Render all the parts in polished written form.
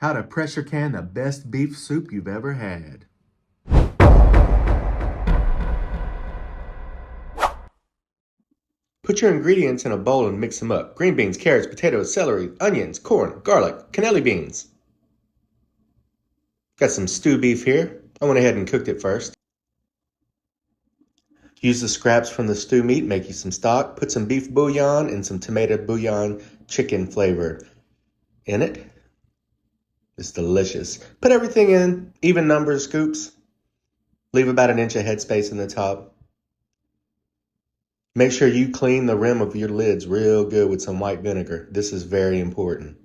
How to pressure can the best beef soup you've ever had. Put your ingredients in a bowl and mix them up. Green beans, carrots, potatoes, celery, onions, corn, garlic, cannelli beans. Got some stew beef here. I went ahead and cooked it first. Use the scraps from the stew meat, make you some stock. Put some beef bouillon and some tomato bouillon chicken flavor in it. It's delicious. Put everything in even number of scoops. Leave about an inch of headspace in the top. Make sure you clean the rim of your lids real good with some white vinegar. This is very important.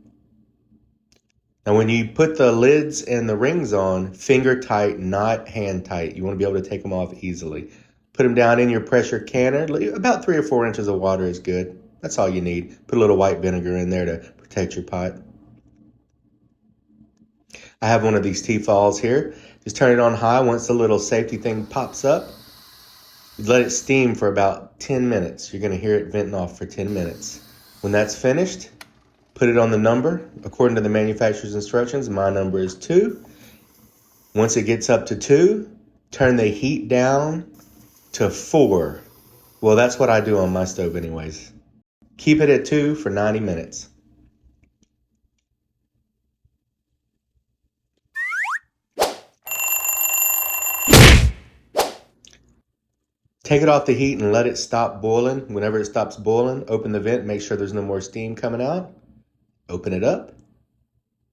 Now when you put the lids and the rings on, finger tight, not hand tight. You want to be able to take them off easily. Put them down in your pressure canner. About 3 or 4 inches of water is good. That's all you need. Put a little white vinegar in there to protect your pot. I have one of these Tefals here. Just turn it on high. Once the little safety thing pops up, let it steam for about 10 minutes. You're going to hear it venting off for 10 minutes. When that's finished, put it on the number. According to the manufacturer's instructions, my number is 2. Once it gets up to 2, turn the heat down to 4. Well, that's what I do on my stove anyways. Keep it at 2 for 90 minutes. Take it off the heat and let it stop boiling. Whenever it stops boiling, open the vent, make sure there's no more steam coming out. Open it up.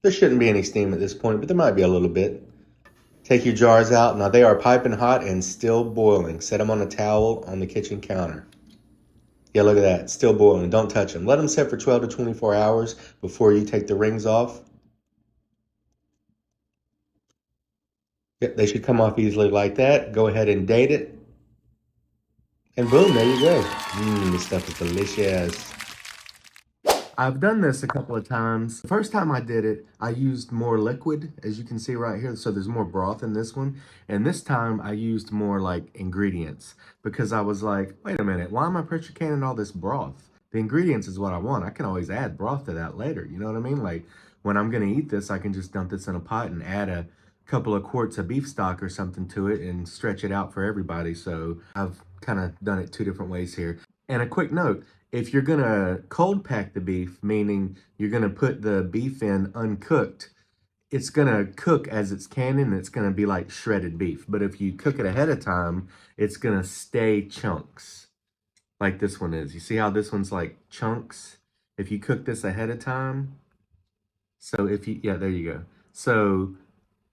There shouldn't be any steam at this point, but there might be a little bit. Take your jars out. Now they are piping hot and still boiling. Set them on a towel on the kitchen counter. Yeah, look at that. Still boiling. Don't touch them. Let them set for 12 to 24 hours before you take the rings off. Yep, they should come off easily like that. Go ahead and date it. And boom, there you go. This stuff is delicious. I've done this a couple of times. The first time I did it, I used more liquid, as you can see right here. So there's more broth in this one. And this time I used more like ingredients because I was like, wait a minute, why am I pressure canning all this broth? The ingredients is what I want. I can always add broth to that later. You know what I mean? Like when I'm going to eat this, I can just dump this in a pot and add a couple of quarts of beef stock or something to it and stretch it out for everybody. So I've kind of done it 2 different ways here. And a quick note, if you're gonna cold pack the beef, meaning you're gonna put the beef in uncooked, it's gonna cook as it's canning and it's gonna be like shredded beef. But if you cook it ahead of time, it's gonna stay chunks like this one is. You see how this one's like chunks? If you cook this ahead of time, so if you, yeah, there you go. So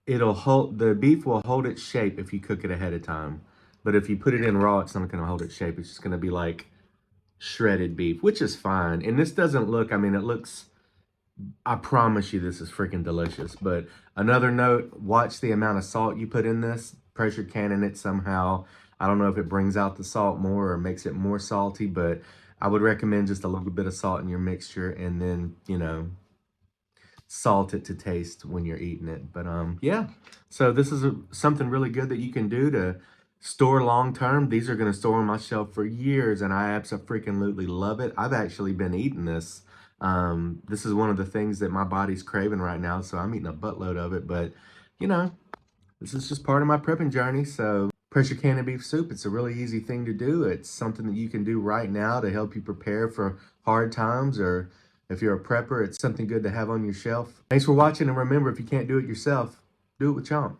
it'll hold, the beef will hold its shape if you cook it ahead of time. But if you put it in raw, it's not gonna hold its shape. It's just gonna be like shredded beef, which is fine. And this doesn't look, I mean, it looks, I promise you this is freaking delicious. But another note, watch the amount of salt you put in this. Pressure canning it somehow. I don't know if it brings out the salt more or makes it more salty, but I would recommend just a little bit of salt in your mixture and then, you know, salt it to taste when you're eating it. But yeah, so this is something really good that you can do to store long term. These are going to store on my shelf for years and I absolutely love it. I've actually been eating this. This is one of the things that my body's craving right now, so I'm eating a buttload of it. But you know, this is just part of my prepping journey. So pressure canning beef soup, it's a really easy thing to do. It's something that you can do right now to help you prepare for hard times, or if you're a prepper, it's something good to have on your shelf. Thanks for watching, and remember, if you can't do it yourself, do it with Chomp.